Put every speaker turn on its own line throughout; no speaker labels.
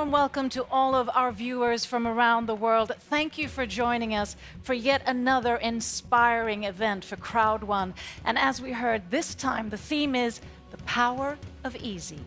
Welcome to all of our viewers from around the world. Thank you for joining us for yet another inspiring event for Crowd1. And as we heard, this time the theme is the power of easy.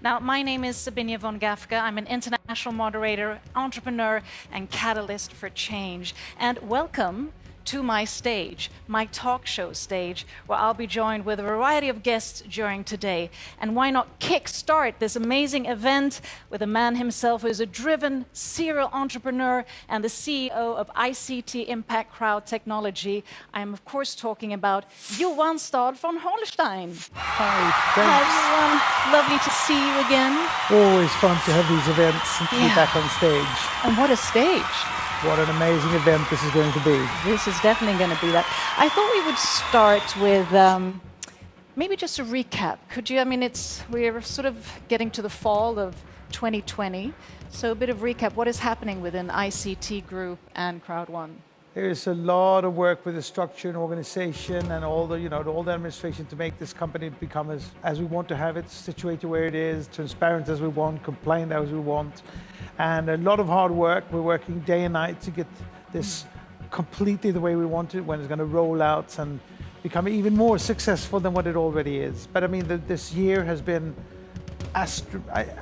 Now, my name is Sabine von Gafka. I'm an international moderator, entrepreneur, and catalyst for change. And welcome to my stage, my talk show stage, where I'll be joined with a variety of guests during today. And why not kickstart this amazing event with a man himself who is a driven serial entrepreneur and the CEO of ICT-Crowd Technology. I'm of course talking about Johan Stad von Holstein.
Hi, thanks.
Hi everyone, lovely to see you again.
Always fun to have these events and to be back on stage.
And what a stage.
What an amazing event this is going to be.
This is definitely going to be that. I thought we would start with maybe just a recap. Could you, we're sort of getting to the fall of 2020. So a bit of recap, what is happening within ICT Group and Crowd1?
There is a lot of work with the structure and organization and all the administration to make this company become as we want to have it, situated where it is, transparent as we want, compliant as we want. And a lot of hard work. We're working day and night to get this completely the way we want it, when it's going to roll out and become even more successful than what it already is. But this year has been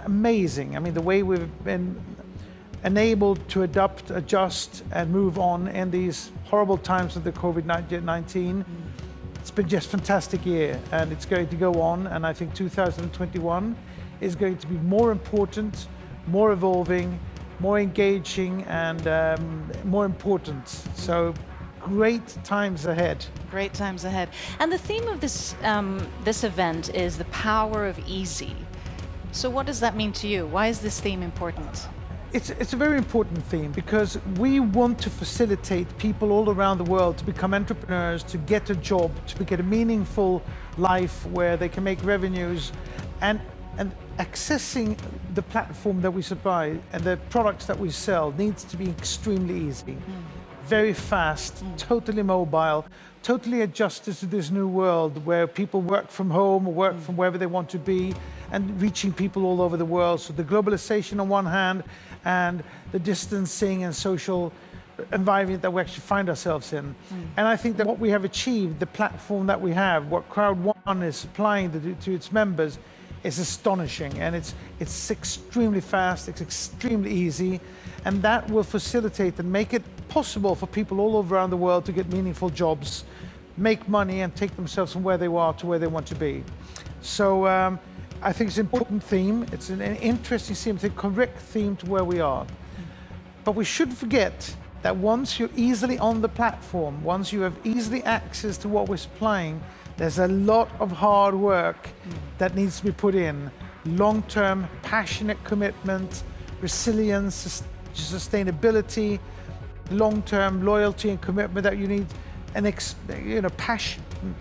amazing. The way we've been enabled to adapt, adjust, and move on in these horrible times of the COVID-19. It's been just a fantastic year, and it's going to go on. And I think 2021 is going to be more important, more evolving, more engaging, and more important. So great times ahead.
Great times ahead. And the theme of this event is the power of easy. So what does that mean to you? Why is this theme important?
It's a very important theme because we want to facilitate people all around the world to become entrepreneurs, to get a job, to get a meaningful life where they can make revenues, and accessing the platform that we supply and the products that we sell needs to be extremely easy, very fast, totally mobile, totally adjusted to this new world where people work from home or work from wherever they want to be, and reaching people all over the world. So the globalization on one hand and the distancing and social environment that we actually find ourselves in. And I think that what we have achieved, the platform that we have, what Crowd1 is supplying to its members, is astonishing. And it's extremely fast, it's extremely easy, and that will facilitate and make it possible for people all over around the world to get meaningful jobs, make money, and take themselves from where they are to where they want to be. So I think it's an important theme. It's an interesting theme, it's a correct theme to where we are. But we shouldn't forget that once you're easily on the platform, once you have easily access to what we're supplying, there's a lot of hard work that needs to be put in. Long-term, passionate commitment, resilience, sustainability, long-term loyalty and commitment that you need, and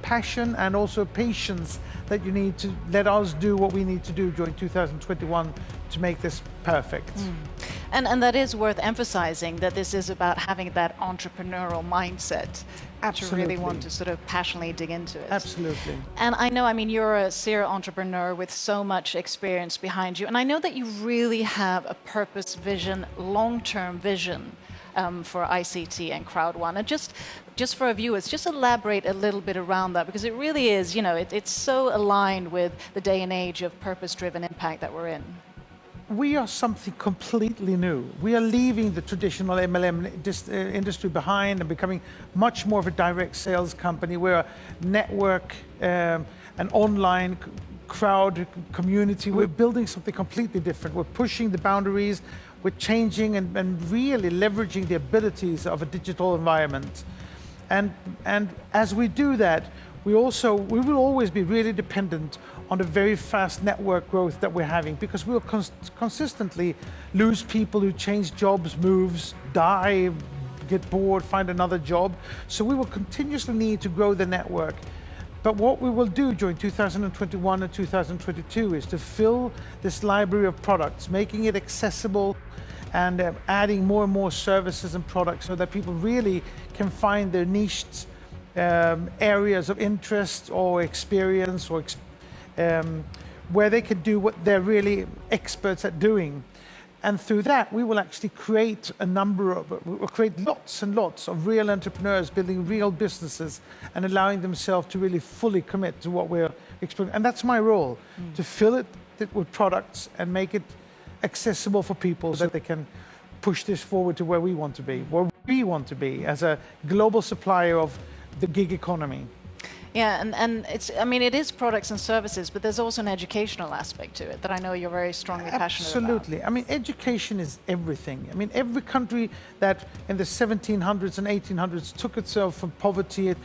passion and also patience that you need to let us do what we need to do during 2021 to make this perfect.
And that is worth emphasizing, that this is about having that entrepreneurial mindset.
Absolutely.
To really want to sort of passionately dig into it.
Absolutely.
And I know, you're a serial entrepreneur with so much experience behind you, and I know that you really have a purpose vision, long-term vision for ICT and Crowd1. And just for our viewers, just elaborate a little bit around that, because it really is, it's so aligned with the day and age of purpose-driven impact that we're in.
We are something completely new. We are leaving the traditional MLM industry behind and becoming much more of a direct sales company. We're a network, an online crowd community. We're building something completely different. We're pushing the boundaries. We're changing and really leveraging the abilities of a digital environment. And as we do that, we will always be really dependent on the very fast network growth that we're having, because we'll consistently lose people who change jobs, moves, die, get bored, find another job. So we will continuously need to grow the network. But what we will do during 2021 and 2022 is to fill this library of products, making it accessible and adding more and more services and products so that people really can find their niched areas of interest or experience or where they can do what they're really experts at doing. And through that, we will actually create lots and lots of real entrepreneurs building real businesses and allowing themselves to really fully commit to what we're exploring. And that's my role, to fill it with products and make it accessible for people so that they can push this forward to where we want to be as a global supplier of the gig economy.
Yeah, and I mean, it is products and services, but there's also an educational aspect to it that I know you're very strongly passionate about.
Absolutely. I mean, education is everything. I mean, every country that in the 1700s and 1800s took itself from poverty, it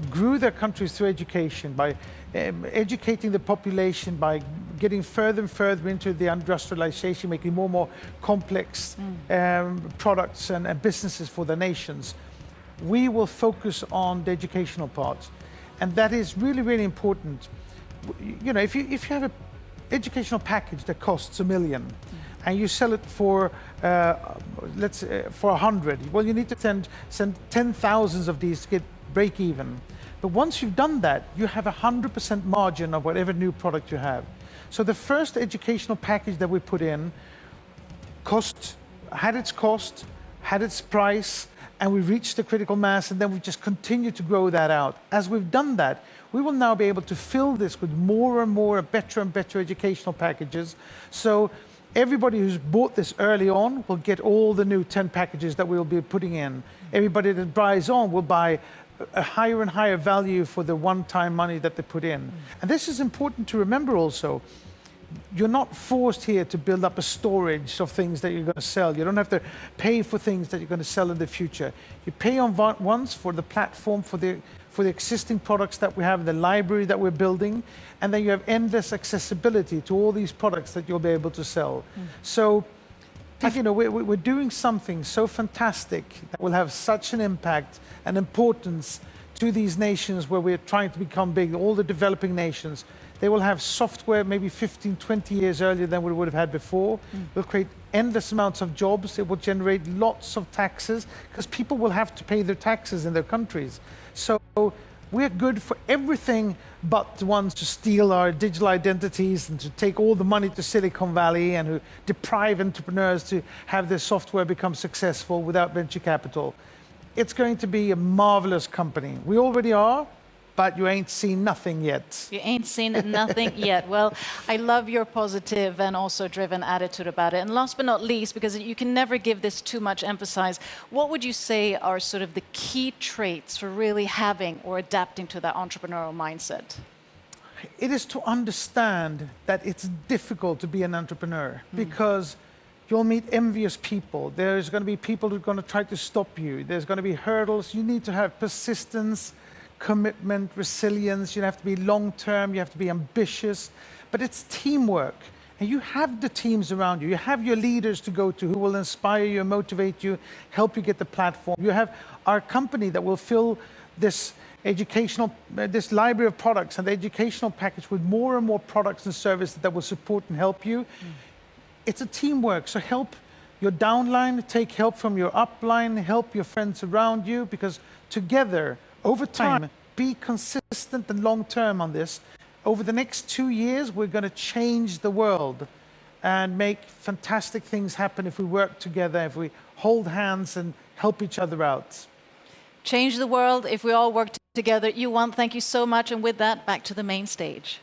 grew their countries through education, by educating the population, by getting further and further into the industrialization, making more and more complex products and businesses for the nations. We will focus on the educational part. And that is really, really important. You know, if you have an educational package that costs $1 million and you sell it for, for 100, well, you need to send 10,000 of these to get break even. But once you've done that, you have 100% margin of whatever new product you have. So the first educational package that we put in had its cost, had its price, and we reached the critical mass, and then we just continue to grow that out. As we've done that, we will now be able to fill this with more and more better and better educational packages. So everybody who's bought this early on will get all the new 10 packages that we'll be putting in. Everybody that buys on will buy a higher and higher value for the one-time money that they put in. And this is important to remember also. You're not forced here to build up a storage of things that you're going to sell. You don't have to pay for things that you're going to sell in the future. You pay on once for the platform, for the existing products that we have, the library that we're building, and then you have endless accessibility to all these products that you'll be able to sell. So, you know, we're doing something so fantastic that will have such an impact and importance to these nations where we're trying to become big, all the developing nations. They will have software maybe 15, 20 years earlier than we would have had before. We'll create endless amounts of jobs. It will generate lots of taxes because people will have to pay their taxes in their countries. So we're good for everything but the ones to steal our digital identities and to take all the money to Silicon Valley and who deprive entrepreneurs to have their software become successful without venture capital. It's going to be a marvelous company. We already are. But you ain't seen nothing yet.
You ain't seen nothing yet. Well, I love your positive and also driven attitude about it. And last but not least, because you can never give this too much emphasis, what would you say are sort of the key traits for really having or adapting to that entrepreneurial mindset?
It is to understand that it's difficult to be an entrepreneur because you'll meet envious people. There's going to be people who are going to try to stop you. There's going to be hurdles. You need to have persistence, commitment, resilience. You have to be long-term, you have to be ambitious, but it's teamwork. And you have the teams around you. You have your leaders to go to who will inspire you, motivate you, help you get the platform. You have our company that will fill this this library of products and the educational package with more and more products and services that will support and help you. It's a teamwork, so help your downline, take help from your upline, help your friends around you, because together, over time, be consistent and long-term on this. Over the next 2 years, we're going to change the world and make fantastic things happen if we work together, if we hold hands and help each other out.
Change the world if we all work together. Yuan, thank you so much. And with that, back to the main stage.